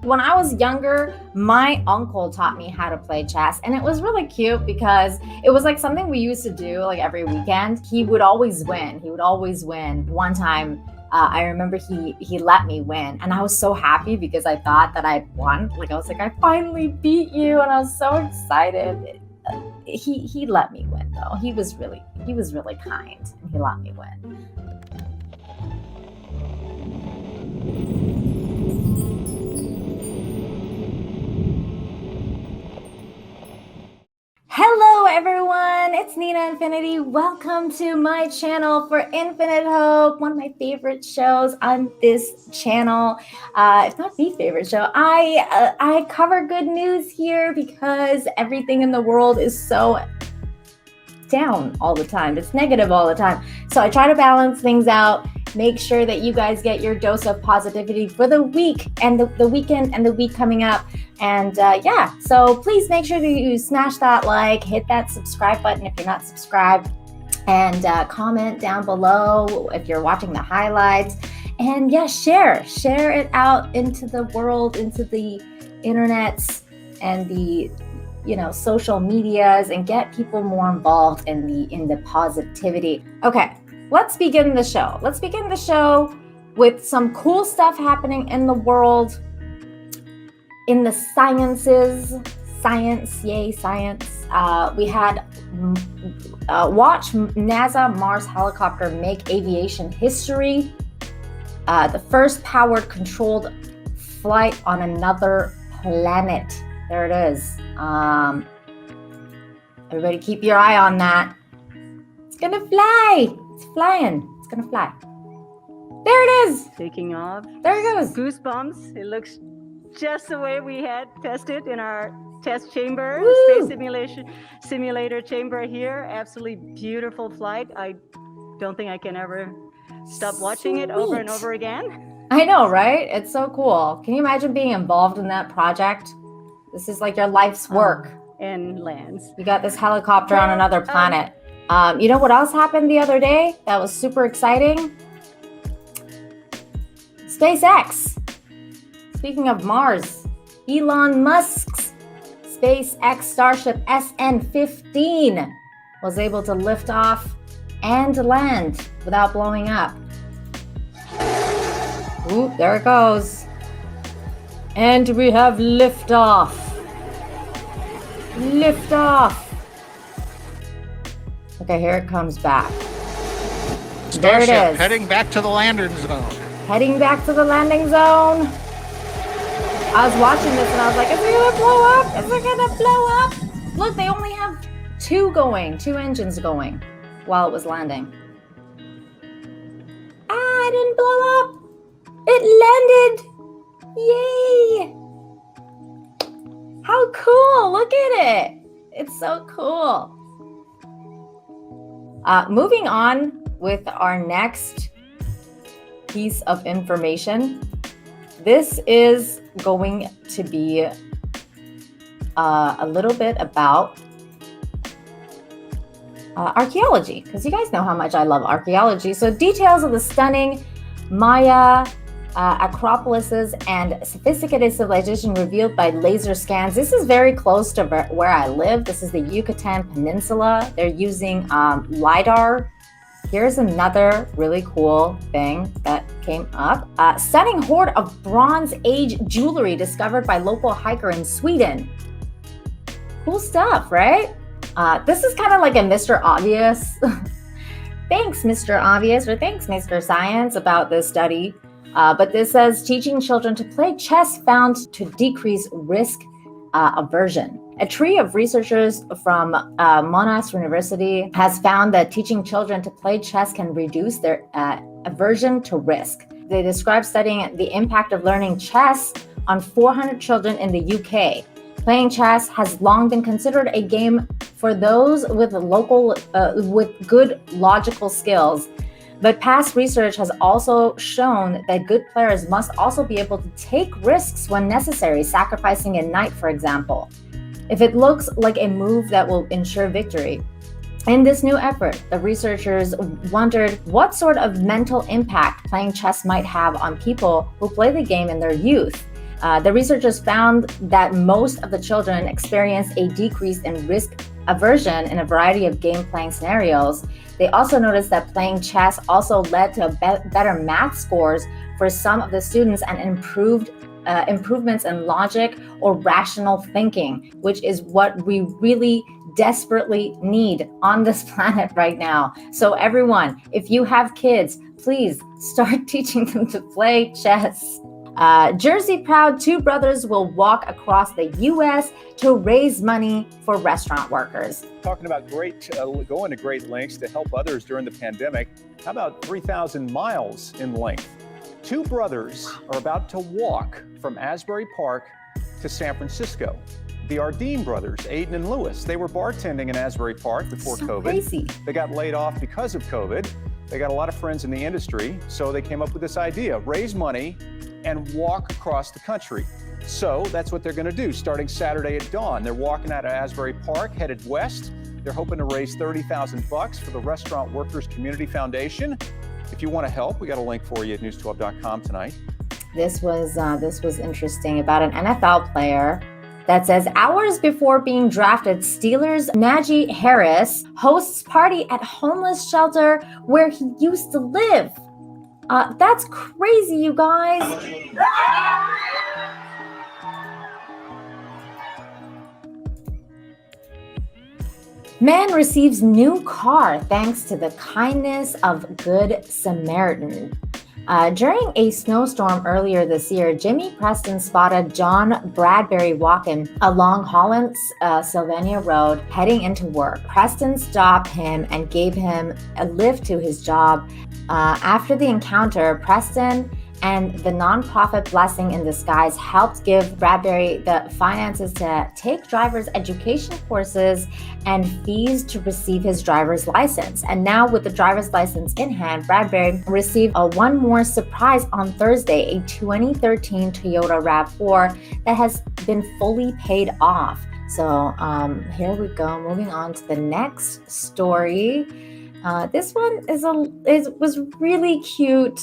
When I was younger, my uncle taught me how to play chess, and it was really cute because it was like something we used to do like every weekend. He would always win. One time, I remember he let me win, and I was so happy because I thought that I'd won. Like I was like, I finally beat you, and I was so excited. He let me win though. He was really kind, and he let me win. Hello everyone, it's Nina Infinity. Welcome to my channel for Infinite Hope, one of my favorite shows on this channel. If not the favorite show, I cover good news here because everything in the world is so down all the time. It's negative all the time. So I try to balance things out, make sure that you guys get your dose of positivity for the week and the weekend and the week coming up. And so please make sure that you smash that like, hit that subscribe button if you're not subscribed, and comment down below if you're watching the highlights. And share it out into the world, into the internets and the social medias, and get people more involved in the positivity. Okay, let's begin the show. Let's begin the show with some cool stuff happening in the world, in the sciences. Science, yay, science. We had watch NASA Mars helicopter make aviation history. The first powered controlled flight on another planet. There it is. Everybody keep your eye on that. It's gonna fly. It's flying. It's gonna fly. There it is. Taking off. There it goes. Goosebumps. It looks just the way we had tested in our test chamber. Woo! Space simulator chamber here. Absolutely beautiful flight. I don't think I can ever stop watching it over and over again. I know, right? It's so cool. Can you imagine being involved in that project? This is like your life's work. And lands. You got this helicopter on another planet. You know what else happened the other day that was super exciting? SpaceX. Speaking of Mars, Elon Musk's SpaceX Starship SN-15 was able to lift off and land without blowing up. Ooh, there it goes. And we have liftoff. Liftoff. Okay, here it comes back. Starship there it is. Heading back to the landing zone. Heading back to the landing zone. I was watching this and I was like, is it gonna blow up? Is it gonna blow up? Look, they only have two engines going while it was landing. It didn't blow up. It landed. Yay! How cool! Look at it. It's so cool. Moving on with our next piece of information. This is going to be a little bit about archaeology, because you guys know how much I love archaeology. So details of the stunning Maya acropolises and sophisticated civilization revealed by laser scans. This is very close to where I live. This is the Yucatan Peninsula. They're using LiDAR. Here's another really cool thing that came up. Stunning hoard of Bronze Age jewelry discovered by local hiker in Sweden. Cool stuff, right? This is kind of like a Mr. Obvious. Thanks, Mr. Obvious, or thanks, Mr. Science, about this study. But this says teaching children to play chess found to decrease risk aversion. A trio of researchers from Monash University has found that teaching children to play chess can reduce their aversion to risk. They describe studying the impact of learning chess on 400 children in the UK. Playing chess has long been considered a game for those with good logical skills. But past research has also shown that good players must also be able to take risks when necessary, sacrificing a knight, for example, if it looks like a move that will ensure victory. In this new effort, the researchers wondered what sort of mental impact playing chess might have on people who play the game in their youth. The researchers found that most of the children experienced a decrease in risk aversion in a variety of game playing scenarios. They also noticed that playing chess also led to better math scores for some of the students and improvements in logic or rational thinking, which is what we really desperately need on this planet right now. So everyone, if you have kids, please start teaching them to play chess. Jersey proud two brothers will walk across the U.S. to raise money for restaurant workers. Talking about going to great lengths to help others during the pandemic. How about 3,000 miles in length? Two brothers are about to walk from Asbury Park to San Francisco. The Ardeen brothers, Aiden and Lewis, they were bartending in Asbury Park before COVID. Crazy. They got laid off because of COVID. They got a lot of friends in the industry, so they came up with this idea, raise money and walk across the country. So that's what they're gonna do starting Saturday at dawn. They're walking out of Asbury Park, headed west. They're hoping to raise $30,000 for the Restaurant Workers Community Foundation. If you wanna help, we got a link for you at news12.com tonight. This was interesting about an NFL player that says hours before being drafted, Steelers' Najee Harris hosts party at homeless shelter where he used to live. That's crazy, you guys. Man receives new car thanks to the kindness of Good Samaritan. During a snowstorm earlier this year, Jimmy Preston spotted John Bradbury walking along Holland's Sylvania Road heading into work. Preston stopped him and gave him a lift to his job. After the encounter, Preston and the nonprofit Blessing in Disguise helped give Bradbury the finances to take driver's education courses and fees to receive his driver's license. And now with the driver's license in hand, Bradbury received one more surprise on Thursday, a 2013 Toyota RAV4 that has been fully paid off. So here we go, moving on to the next story. This one was really cute.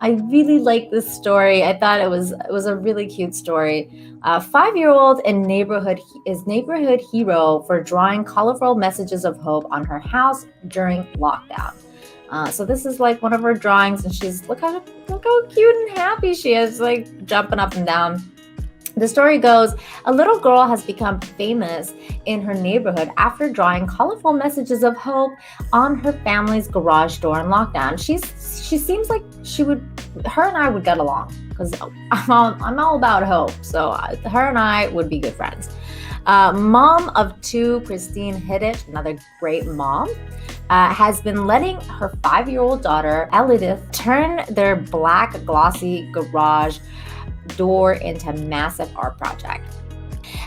I really like this story. I thought it was a really cute story. 5-year-old is neighborhood hero for drawing colorful messages of hope on her house during lockdown. So this is like one of her drawings, and she's look how cute and happy she is, like jumping up and down. The story goes, a little girl has become famous in her neighborhood after drawing colorful messages of hope on her family's garage door in lockdown. She seems like her and I would get along because I'm all about hope. So her and I would be good friends. Mom of two, Christine Hiddich, another great mom, has been letting her 5-year-old daughter, Elidith, turn their black glossy garage door into massive art project.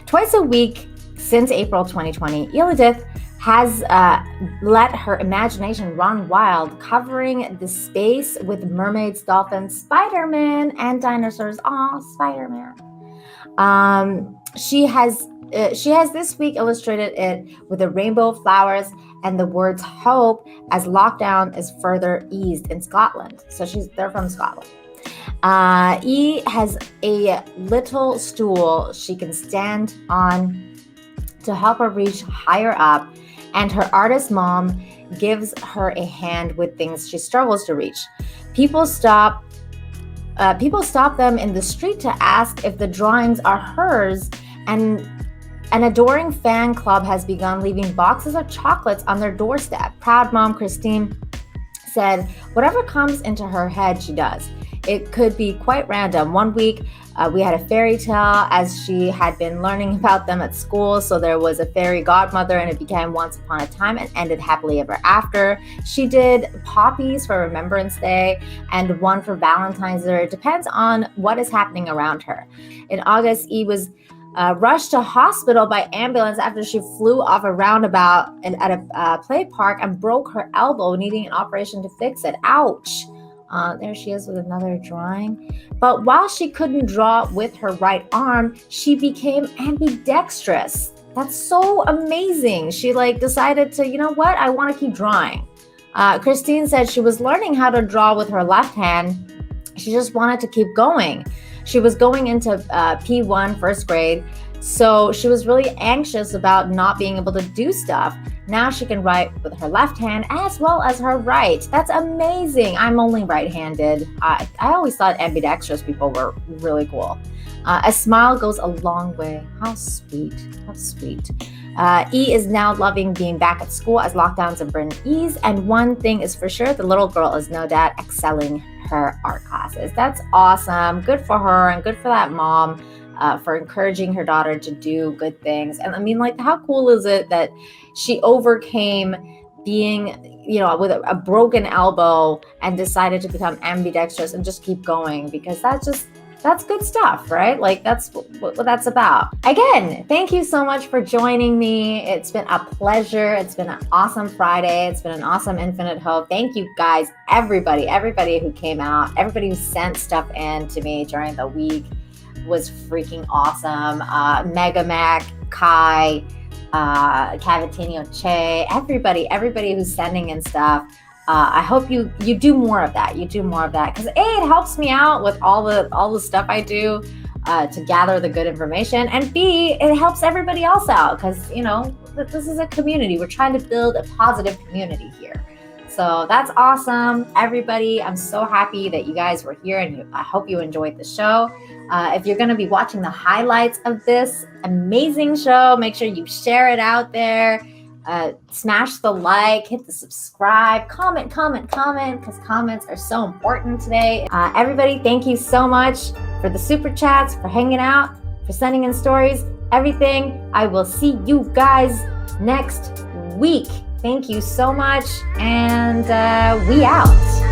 Twice a week since April 2020, Elidith has let her imagination run wild, covering the space with mermaids, dolphins, Spider-Man, and dinosaurs. Aw, Spider-Man. She has this week illustrated it with the rainbow flowers and the words hope as lockdown is further eased in Scotland. So they're from Scotland. E has a little stool she can stand on to help her reach higher up, and her artist mom gives her a hand with things she struggles to reach. People stop them in the street to ask if the drawings are hers, and an adoring fan club has begun leaving boxes of chocolates on their doorstep. Proud mom Christine said, whatever comes into her head, she does. It could be quite random. One week, we had a fairy tale as she had been learning about them at school. So there was a fairy godmother and it began Once Upon a Time and ended happily ever after. She did poppies for Remembrance Day and one for Valentine's Day. It depends on what is happening around her. In August, E was rushed to hospital by ambulance after she flew off a roundabout at a play park and broke her elbow, needing an operation to fix it. Ouch. There she is with another drawing. But while she couldn't draw with her right arm, she became ambidextrous. That's so amazing. She decided to, you know what? I want to keep drawing. Christine said she was learning how to draw with her left hand. She just wanted to keep going. She was going into P1, first grade. So she was really anxious about not being able to do stuff. Now she can write with her left hand as well as her right. That's amazing. I'm only right-handed. I always thought ambidextrous people were really cool. A smile goes a long way. How sweet, how sweet. E is now loving being back at school as lockdowns bring ease. And one thing is for sure, the little girl is no doubt excelling her art classes. That's awesome. Good for her and good for that mom for encouraging her daughter to do good things. And I mean, like, how cool is it that she overcame being, you know, with a broken elbow and decided to become ambidextrous and just keep going, because that's good stuff, right? Like, that's what that's about. Again, thank you so much for joining me. It's been a pleasure. It's been an awesome Friday. It's been an awesome Infinite Hope. Thank you guys, everybody who came out, everybody who sent stuff in to me during the week was freaking awesome. Mega Mac, Kai, Cavatinho Che, everybody who's sending in stuff. I hope you do more of that. You do more of that, because A, it helps me out with all the stuff I do to gather the good information, and B, it helps everybody else out, because, you know, this is a community. We're trying to build a positive community here. So that's awesome, everybody. I'm so happy that you guys were here, and I hope you enjoyed the show. If you're going to be watching the highlights of this amazing show, make sure you share it out there. Smash the like, hit the subscribe, comment, because comments are so important today. Everybody, thank you so much for the super chats, for hanging out, for sending in stories, everything. I will see you guys next week. Thank you so much, and we out.